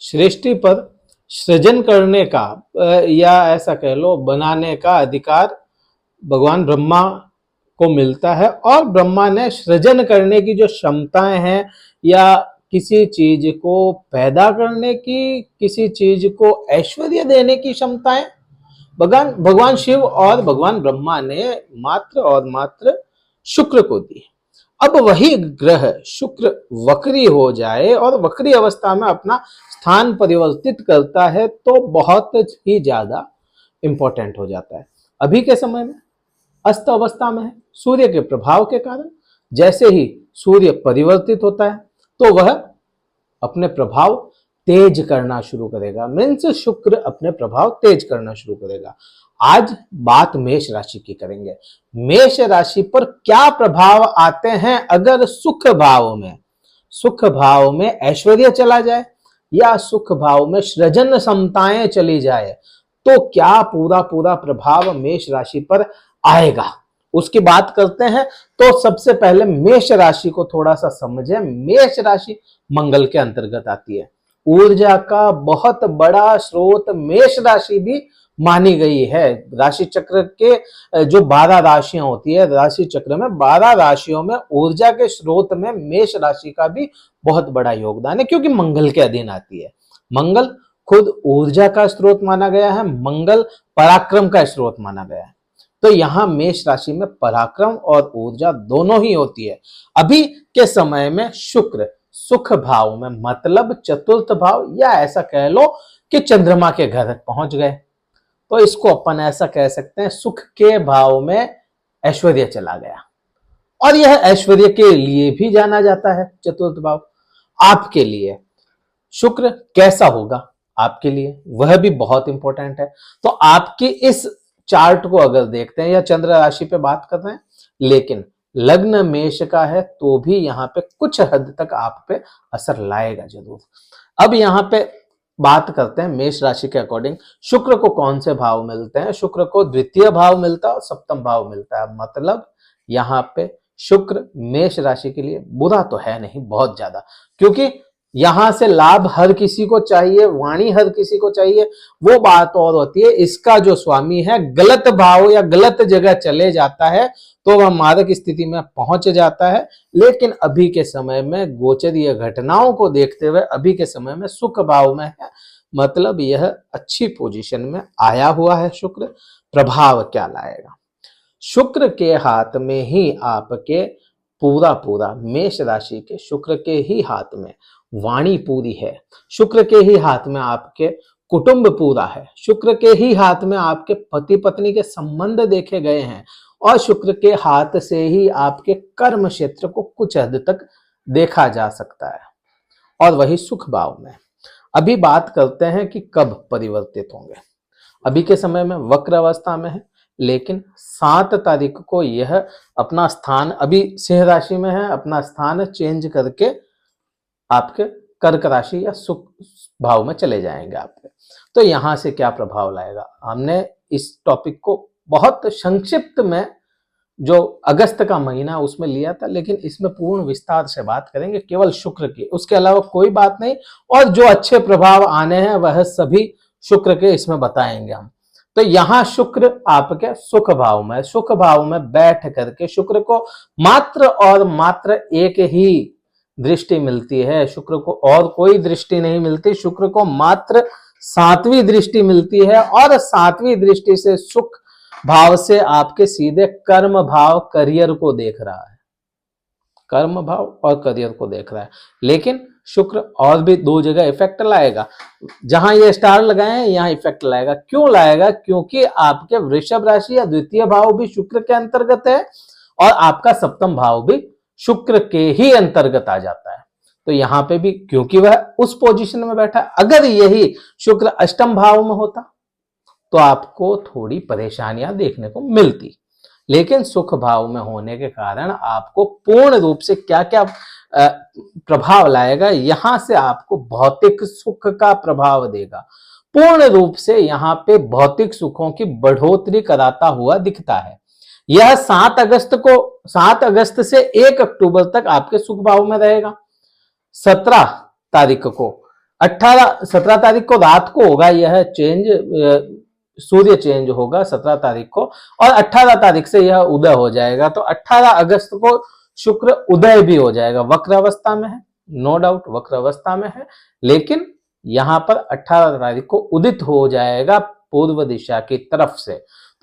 सृष्टि पर सृजन करने का या ऐसा कह लो बनाने का अधिकार भगवान ब्रह्मा को मिलता है, और ब्रह्मा ने सृजन करने की जो क्षमताएं हैं या किसी चीज को पैदा करने की, किसी चीज को ऐश्वर्य देने की क्षमताएं भगवान भगवान शिव और भगवान ब्रह्मा ने मात्र और मात्र शुक्र को दी। अब वही ग्रह शुक्र वक्री हो जाए और वक्री अवस्था में अपना स्थान परिवर्तित करता है तो बहुत ही ज्यादा इंपॉर्टेंट हो जाता है। अभी के समय में अस्त अवस्था में है सूर्य के प्रभाव के कारण। जैसे ही सूर्य परिवर्तित होता है तो वह अपने प्रभाव तेज करना शुरू करेगा, मीन्स शुक्र अपने प्रभाव तेज करना शुरू करेगा। आज बात मेष राशि की करेंगे। मेष राशि पर क्या प्रभाव आते हैं अगर सुख भाव में ऐश्वर्य चला जाए या सुख भाव में सृजन क्षमताएं चली जाए तो क्या पूरा पूरा प्रभाव मेष राशि पर आएगा, उसकी बात करते हैं। तो सबसे पहले मेष राशि को थोड़ा सा समझें। मेष राशि मंगल के अंतर्गत आती है। ऊर्जा का बहुत बड़ा स्रोत मेष राशि भी मानी गई है। राशि चक्र के जो 12 राशियां होती है, राशि चक्र में 12 राशियों में ऊर्जा के स्रोत में मेष राशि का भी बहुत बड़ा योगदान है, क्योंकि मंगल के अधीन आती है। मंगल खुद ऊर्जा का स्रोत माना गया है, मंगल पराक्रम का स्रोत माना गया है। तो यहां मेष राशि में पराक्रम और ऊर्जा दोनों ही होती है। अभी के समय में शुक्र सुख भाव में, मतलब चतुर्थ भाव, या ऐसा कह लो कि चंद्रमा के घर पहुंच गए, तो इसको अपन ऐसा कह सकते हैं सुख के भाव में ऐश्वर्य चला गया। और यह ऐश्वर्य के लिए भी जाना जाता है चतुर्थ भाव। आपके लिए शुक्र कैसा होगा, आपके लिए वह भी बहुत इंपॉर्टेंट है। तो आपकी इस चार्ट को अगर देखते हैं, या चंद्र राशि पे बात कर रहे हैं, लेकिन लग्न मेष का है तो भी यहाँ पे कुछ हद तक आप पे असर लाएगा जरूर। अब यहाँ पे बात करते हैं मेष राशि के अकॉर्डिंग शुक्र को कौन से भाव मिलते हैं। शुक्र को द्वितीय भाव मिलता है और सप्तम भाव मिलता है। मतलब यहाँ पे शुक्र मेष राशि के लिए बुरा तो है नहीं बहुत ज्यादा, क्योंकि यहां से लाभ हर किसी को चाहिए, वाणी हर किसी को चाहिए, वो बात और होती है। इसका जो स्वामी है गलत भाव या गलत जगह चले जाता है तो वह मारक स्थिति में पहुंच जाता है। लेकिन अभी के समय में गोचरीय घटनाओं को देखते हुए अभी के समय में सुख भाव में है, मतलब यह अच्छी पोजीशन में आया हुआ है। शुक्र प्रभाव क्या लाएगा, शुक्र के हाथ में ही आपके पूरा मेष राशि के शुक्र के ही हाथ में वाणी पूरी है, शुक्र के ही हाथ में आपके कुटुंब पूरा है, शुक्र के ही हाथ में आपके पति पत्नी के संबंध देखे गए हैं, और शुक्र के हाथ से ही आपके कर्म क्षेत्र को कुछ हद तक देखा जा सकता है, और वही सुख भाव में। अभी बात करते हैं कि कब परिवर्तित होंगे। अभी के समय में वक्र अवस्था में है, लेकिन 7 तारीख को यह अपना स्थान, अभी सिंह राशि में है, अपना स्थान चेंज करके आपके कर्क राशि या सुख भाव में चले जाएंगे आपके। तो यहां से क्या प्रभाव लाएगा, हमने इस टॉपिक को बहुत संक्षिप्त में जो अगस्त का महीना उसमें लिया था, लेकिन इसमें पूर्ण विस्तार से बात करेंगे केवल शुक्र की, उसके अलावा कोई बात नहीं। और जो अच्छे प्रभाव आने हैं वह सभी शुक्र के इसमें बताएंगे हम। तो यहां शुक्र आपके सुख भाव में, सुख भाव में बैठ करके शुक्र को मात्र और मात्र एक ही दृष्टि मिलती है, शुक्र को और कोई दृष्टि नहीं मिलती, शुक्र को मात्र 7वीं दृष्टि मिलती है, और 7वीं दृष्टि से सुख भाव से आपके सीधे कर्म भाव करियर को देख रहा है, कर्म भाव और करियर को देख रहा है। लेकिन शुक्र और भी 2 जगह इफेक्ट लाएगा, जहां ये स्टार लगाए हैं यहां इफेक्ट लाएगा। क्यों लाएगा, क्योंकि आपके वृषभ राशि या द्वितीय भाव भी शुक्र के अंतर्गत है, और आपका सप्तम भाव भी शुक्र के ही अंतर्गत आ जाता है। तो यहां पे भी क्योंकि वह उस पोजीशन में बैठा है, अगर यही शुक्र अष्टम भाव में होता तो आपको थोड़ी परेशानियां देखने को मिलती, लेकिन सुख भाव में होने के कारण आपको पूर्ण रूप से क्या क्या प्रभाव लाएगा, यहां से आपको भौतिक सुख का प्रभाव देगा। पूर्ण रूप से यहां पे भौतिक सुखों की बढ़ोतरी कराता हुआ दिखता है। यह 7 अगस्त से 1 अक्टूबर तक आपके सुख भाव में रहेगा। 17 तारीख को 17 तारीख को रात को होगा यह चेंज, सूर्य चेंज होगा 17 तारीख को, और 18 तारीख से यह उदय हो जाएगा। तो 18 अगस्त को शुक्र उदय भी हो जाएगा। वक्र अवस्था में है, नो डाउट वक्र अवस्था में है, लेकिन यहां पर 18 तारीख को उदित हो जाएगा पूर्व दिशा की तरफ से।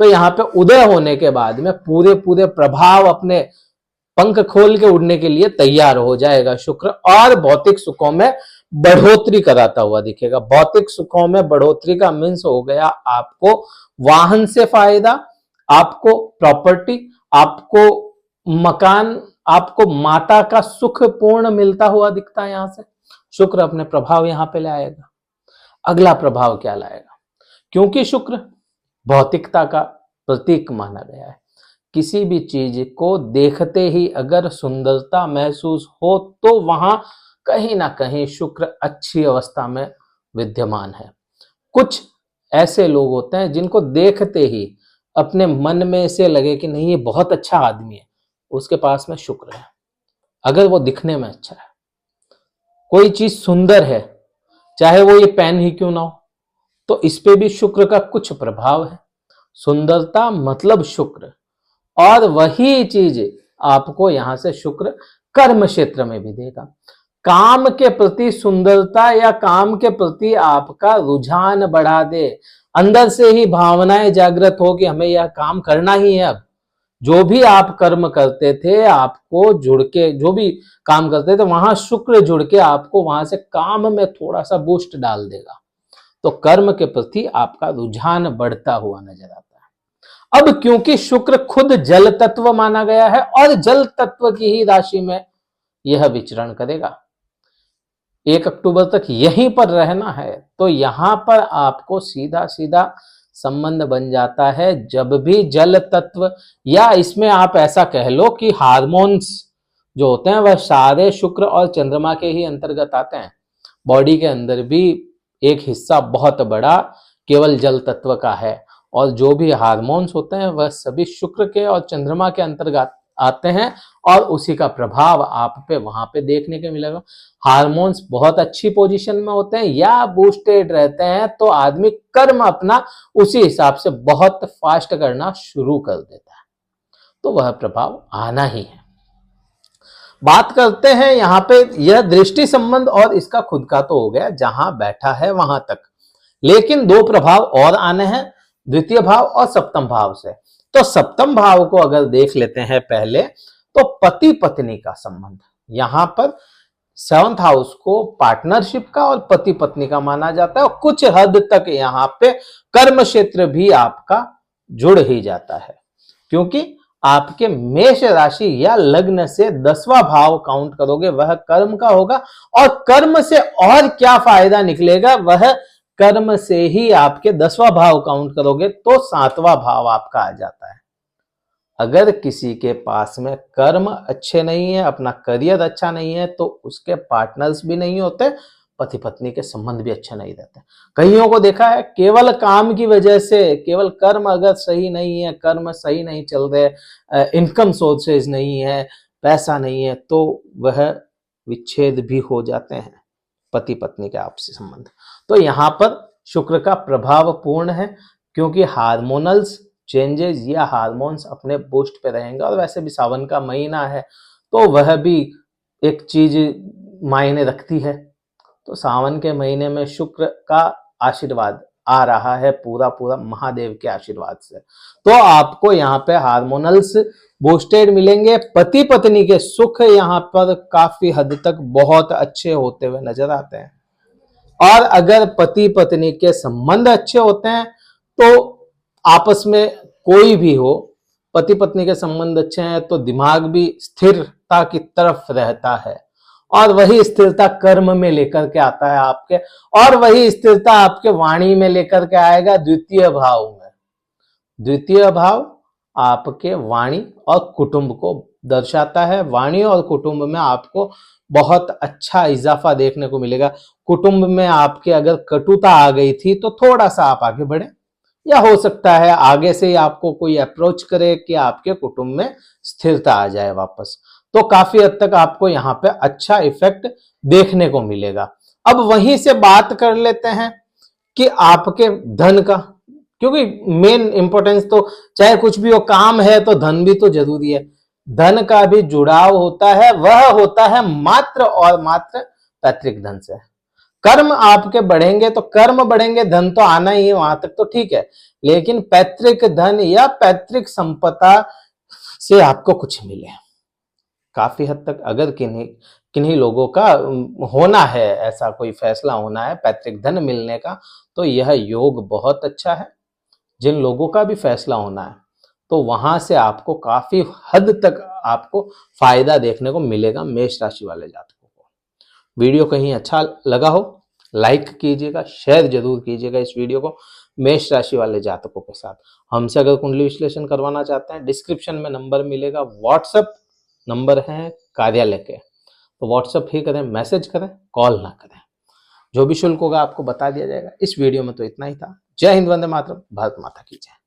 तो यहाँ पे उदय होने के बाद में पूरे पूरे प्रभाव अपने पंख खोल के उड़ने के लिए तैयार हो जाएगा शुक्र, और भौतिक सुखों में बढ़ोतरी कराता हुआ दिखेगा। भौतिक सुखों में बढ़ोतरी का मीन्स हो गया आपको वाहन से फायदा, आपको प्रॉपर्टी, आपको मकान, आपको माता का सुख पूर्ण मिलता हुआ दिखता है। यहां से शुक्र अपने प्रभाव यहां पे लाएगा। अगला प्रभाव क्या लाएगा? क्योंकि शुक्र भौतिकता का प्रतीक माना गया है, किसी भी चीज को देखते ही अगर सुंदरता महसूस हो तो वहां कहीं ना कहीं शुक्र अच्छी अवस्था में विद्यमान है। कुछ ऐसे लोग होते हैं जिनको देखते ही अपने मन में से लगे कि नहीं ये बहुत अच्छा आदमी है, उसके पास में शुक्र है। अगर वो दिखने में अच्छा है, कोई चीज सुंदर है, चाहे वो ये पेन ही क्यों ना हो, तो इस पे भी शुक्र का कुछ प्रभाव है। सुंदरता मतलब शुक्र, और वही चीज आपको यहां से शुक्र कर्म क्षेत्र में भी देगा। काम के प्रति सुंदरता या काम के प्रति आपका रुझान बढ़ा दे, अंदर से ही भावनाएं जागृत हो कि हमें यह काम करना ही है। अब जो भी आप कर्म करते थे, आपको जुड़ के जो भी काम करते थे, वहां शुक्र जुड़ के आपको वहां से काम में थोड़ा सा बूस्ट डाल देगा। तो कर्म के प्रति आपका रुझान बढ़ता हुआ नजर आता है। अब क्योंकि शुक्र खुद जल तत्व माना गया है और जल तत्व की ही राशि में यह विचरण करेगा, 1 अक्टूबर तक यहीं पर रहना है, तो यहां पर आपको सीधा सीधा संबंध बन जाता है। जब भी जल तत्व, या इसमें आप ऐसा कह लो कि हार्मोन्स जो होते हैं वह सारे शुक्र और चंद्रमा के ही अंतर्गत आते हैं। बॉडी के अंदर भी एक हिस्सा बहुत बड़ा केवल जल तत्व का है, और जो भी हार्मोन्स होते हैं वह सभी शुक्र के और चंद्रमा के अंतर्गत आते हैं, और उसी का प्रभाव आप पे वहां पे देखने को मिलेगा। हार्मोन्स बहुत अच्छी पोजीशन में होते हैं या बूस्टेड रहते हैं, तो आदमी कर्म अपना उसी हिसाब से बहुत फास्ट करना शुरू कर देता है, तो वह प्रभाव आना ही है। बात करते हैं यहां पे, यह दृष्टि संबंध और इसका खुद का तो हो गया, जहां बैठा है वहां तक, लेकिन 2 प्रभाव और आने हैं, द्वितीय भाव और सप्तम भाव से। तो सप्तम भाव को अगर देख लेते हैं पहले, तो पति पत्नी का संबंध, यहां पर 7th हाउस को पार्टनरशिप का और पति पत्नी का माना जाता है, और कुछ हद तक यहां पे कर्म क्षेत्र भी आपका जुड़ ही जाता है, क्योंकि आपके मेष राशि या लग्न से 10वां भाव काउंट करोगे वह कर्म का होगा, और कर्म से और क्या फायदा निकलेगा, वह कर्म से ही आपके 10वां भाव काउंट करोगे तो 7वां भाव आपका आ जाता है। अगर किसी के पास में कर्म अच्छे नहीं है, अपना करियर अच्छा नहीं है, तो उसके पार्टनर्स भी नहीं होते, पति पत्नी के संबंध भी अच्छे नहीं रहते। कईयों को देखा है केवल काम की वजह से, केवल कर्म अगर सही नहीं है, कर्म सही नहीं चल रहे, इनकम सोर्सेज नहीं है, पैसा नहीं है, तो वह विच्छेद भी हो जाते हैं पति पत्नी के आपसी संबंध। तो यहां पर शुक्र का प्रभाव पूर्ण है, क्योंकि हार्मोनल्स चेंजेस या हार्मोन्स अपने बूस्ट पे रहेंगे, और वैसे भी सावन का महीना है तो वह भी एक चीज मायने रखती है। तो सावन के महीने में शुक्र का आशीर्वाद आ रहा है पूरा पूरा महादेव के आशीर्वाद से, तो आपको यहाँ पे हार्मोनल्स बूस्टेड मिलेंगे। पति पत्नी के सुख यहाँ पर काफी हद तक बहुत अच्छे होते हुए नजर आते हैं, और अगर पति पत्नी के संबंध अच्छे होते हैं तो आपस में कोई भी हो, पति पत्नी के संबंध अच्छे हैं तो दिमाग भी स्थिरता की तरफ रहता है, और वही स्थिरता कर्म में लेकर के आता है आपके, और वही स्थिरता आपके वाणी में लेकर के आएगा द्वितीय भाव में। द्वितीय भाव आपके वाणी और कुटुंब को दर्शाता है। वाणी और कुटुंब में आपको बहुत अच्छा इजाफा देखने को मिलेगा। कुटुंब में आपके अगर कटुता आ गई थी तो थोड़ा सा आप आगे बढ़े, या हो सकता है आगे से ही आपको कोई अप्रोच करे कि आपके कुटुंब में स्थिरता आ जाए वापस, तो काफी हद तक आपको यहाँ पे अच्छा इफेक्ट देखने को मिलेगा। अब वहीं से बात कर लेते हैं कि आपके धन का, क्योंकि मेन इंपॉर्टेंस तो चाहे कुछ भी हो, काम है तो धन भी तो जरूरी है। धन का भी जुड़ाव होता है, वह होता है मात्र और मात्र पैतृक धन से। कर्म आपके बढ़ेंगे तो कर्म बढ़ेंगे, धन तो आना ही है, वहां तक तो ठीक है, लेकिन पैतृक धन या पैतृक संपदा से आपको कुछ मिले काफी हद तक। अगर किन्हीं किन्हीं लोगों का होना है, ऐसा कोई फैसला होना है पैतृक धन मिलने का, तो यह योग बहुत अच्छा है। जिन लोगों का भी फैसला होना है तो वहां से आपको काफी हद तक आपको फायदा देखने को मिलेगा मेष राशि वाले जातकों को। वीडियो कहीं अच्छा लगा हो लाइक कीजिएगा, शेयर जरूर कीजिएगा इस वीडियो को मेष राशि वाले जातकों के साथ। हमसे अगर कुंडली विश्लेषण करवाना चाहते हैं, डिस्क्रिप्शन में नंबर मिलेगा, व्हाट्सएप नंबर है कार्यालय के, तो व्हाट्सएप ही करें, मैसेज करें, कॉल ना करें। जो भी शुल्क होगा आपको बता दिया जाएगा। इस वीडियो में तो इतना ही था। जय हिंद, वंदे मातरम, भारत माता की जय।